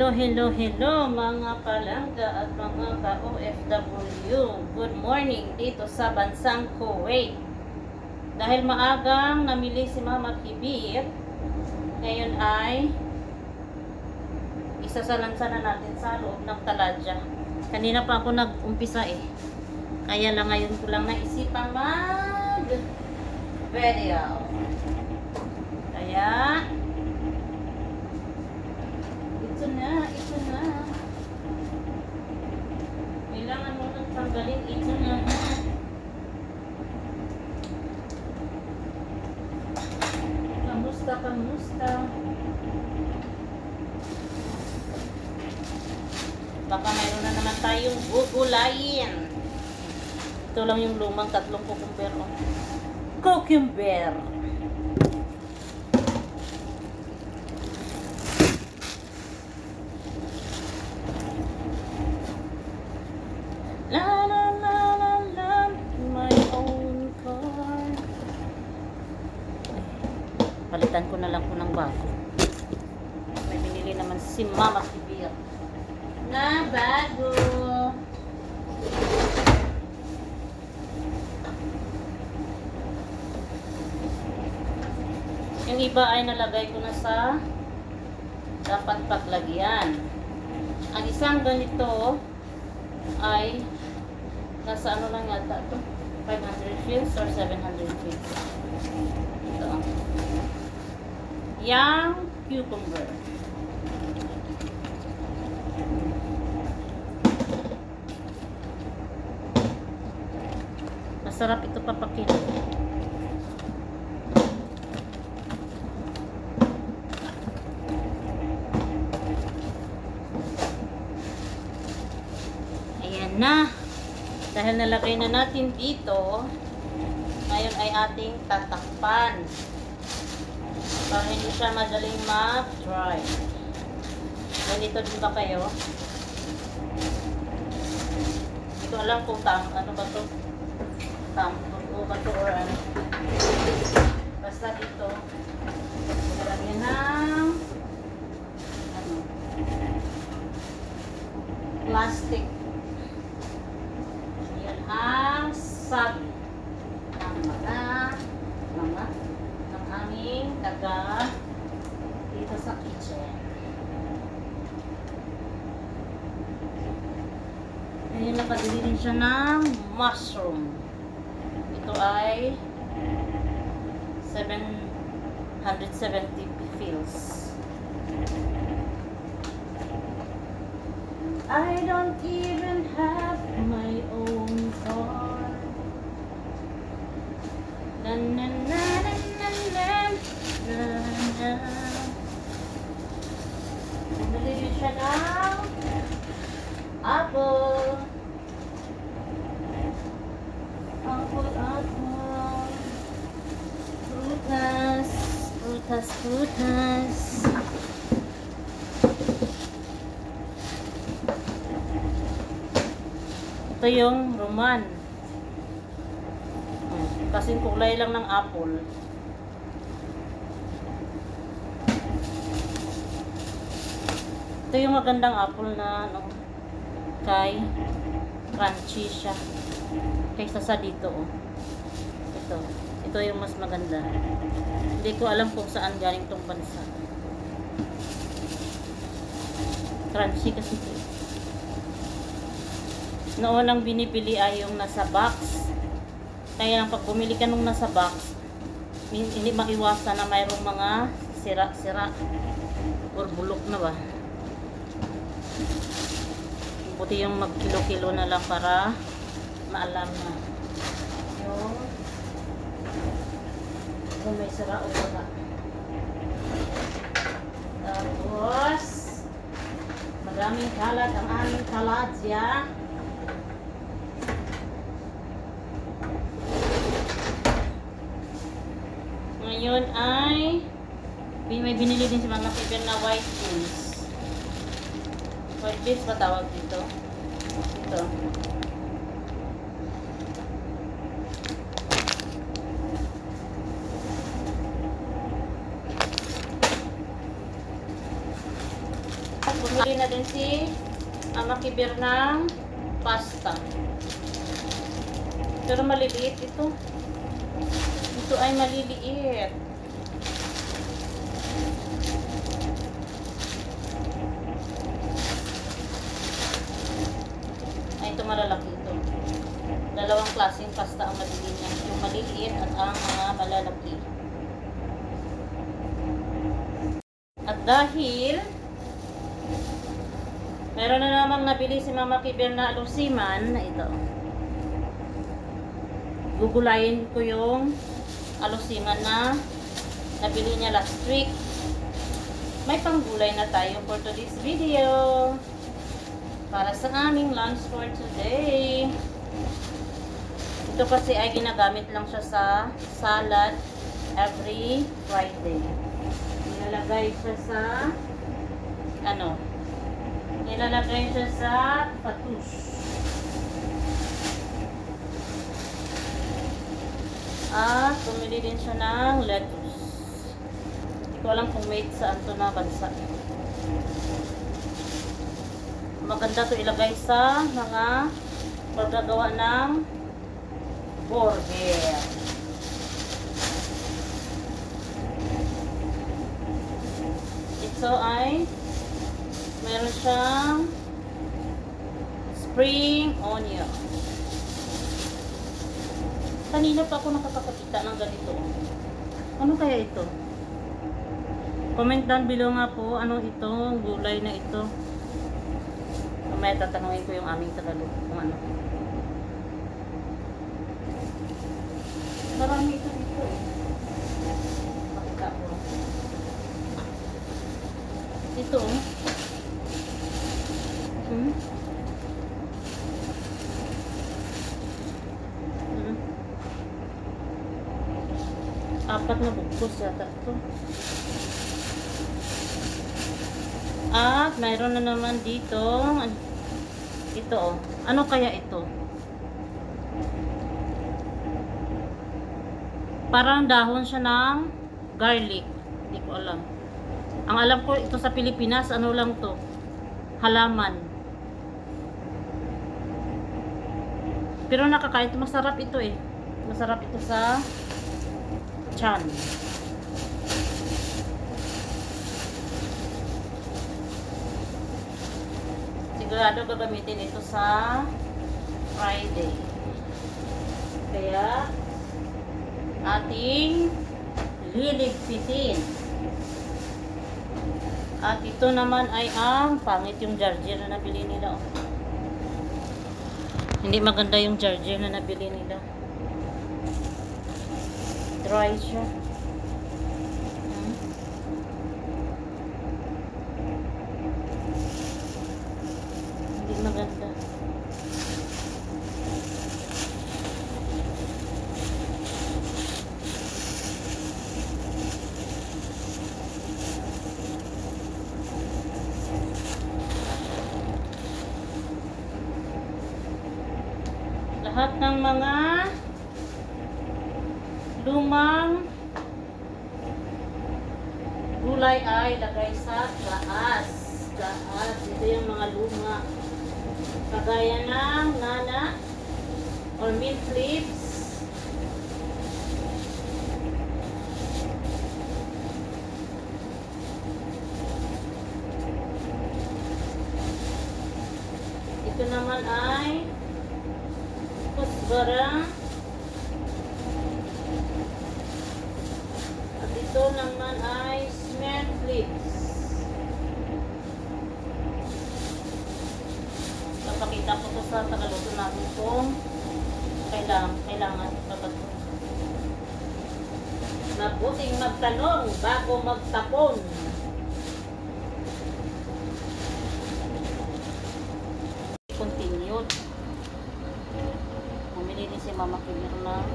Hello, hello, hello mga palangga at mga ka-OFW. Good morning dito sa bansang Kuwait. Dahil maagang namili si Mama Kibir, ngayon ay isasalansa na natin sa loob ng taladya. Kanina pa ako nag-umpisa kaya lang ngayon ko lang naisipang mag-video. Kaya ito na. Kailangan mo nang tanggalin ito na. Kamusta? Baka mayroon na naman tayong gugulayin. Ito lang yung lumang tatlong cucumber. Cucumber. Palitan ko na lang po ng bago. May binili naman si Mama Kibir na bago. Yung iba ay nalagay ko na sa dapat paglagyan. Ang isang ganito ay nasa ano lang yata ito, 500 fils or 700 fils. Ito. Yang cucumber. Masarap ito papakin. Ayan na. Dahil nalagay na natin dito, ngayon ay ating tatakpan para hindi siya madaling mag-dry. Ganito din ba kayo? Hindi ko alam kung ano ba to? O ba to or ano? Basta dito nalagyan ng plastic. Yan ang sabi ng aming taga dito sa kitchen. Ayun, nakadili din siya ng mushroom. Ito ay 770 fils. I don't even have my own car. Na na na na na na na. Nalagyan siya ng apple. Prutas. Ito yung roman. Kasing kulay lang ng apple. Ito yung magandang apple na kay crunchy siya kaysa sa dito ito yung mas maganda. Hindi ko alam kung saan galing tong bansa. Crunchy kasi ito. Noon ang binipili ay yung nasa box. Kaya lang pag bumili ka nung nasa box, hindi maiwasan na mayroong mga sira-sira or bulok na ba. Buti yung mag-kilo-kilo na lang para maalam na kung may sira o wala. Tapos maraming kalat ang aming taladya. Ngayon ay may binili din si Mama Kibir na white beans. White beans ba tawag dito? Ito. Bili na din si Makibir ng pasta. Pero maliliit ito. Ito ay maliliit. Ay, ito malalaki ito. Dalawang klaseng pasta ang mabili niya. Yung maliliit at ang mga malalaki. At dahil meron na namang nabili si Mama Kibir na alusiman na ito. Gugulayin ko yung alusiman na nabili niya last week. May panggulay na tayo for today's video. Para sa aming lunch for today. Ito kasi ay ginagamit lang siya sa salad every Friday. Nilalagay siya sa nilalagay siya sa patus. At pumili din siya ng lettuce. Hindi ko alam kung made saan to na bansa. Maganda to ilagay sa mga paggagawa ng burger. Ito ay meron siyang spring onion. Kanina pa ako nakakakita ng ganito. Ano kaya ito? Comment down below nga po, ano itong gulay na ito. Mamaya tatanungin ko yung aming Tagalog kung ano. Marami ito dito eh. Pakita ko. Ito oh. Apat na bugkos yata ito. At mayroon na naman dito ito oh. Ano kaya ito? Parang dahon siya ng garlic. Hindi ko alam. Ang alam ko ito sa Pilipinas, ano lang to? Halaman. Pero nakakain ito. Masarap ito eh. Masarap ito sa tiyan. Sigurado gagamitin ito sa Friday. Kaya ating liligpitin. At ito naman ay ang pangit yung jarjer na nabili nila. Oh. Hindi maganda yung jarjer na nabili nila. Dry siya. Hindi maganda. Lahat ng mga lumang gulay ay lagay sa taas. Ito yung mga luma. Kagaya ng nana or mint leaves. Ito naman ay kusbara. At ito naman ay mint leaves. Papakita ko to sa tagaluto natin kung kailangan ipagod. Mabuting magtanong bago magtapon. Continued. Bumili din si Mama Kibir ng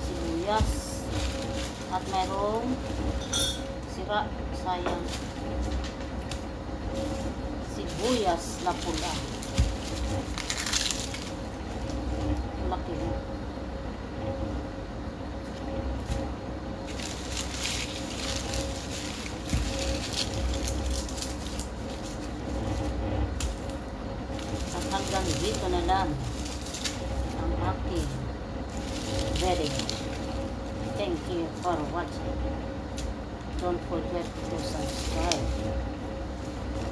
sibuyas. At merong sira, sayang. Sibuyas na pula. Laki. for watching. Don't forget to subscribe.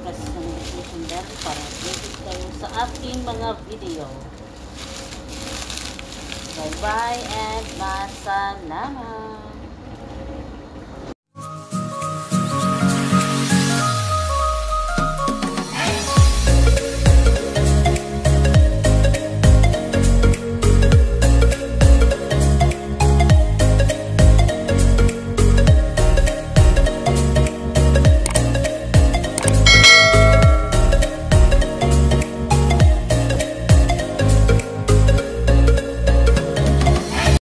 Press the notification bell para updated kayo sa aking mga video. Bye-bye and masalamat!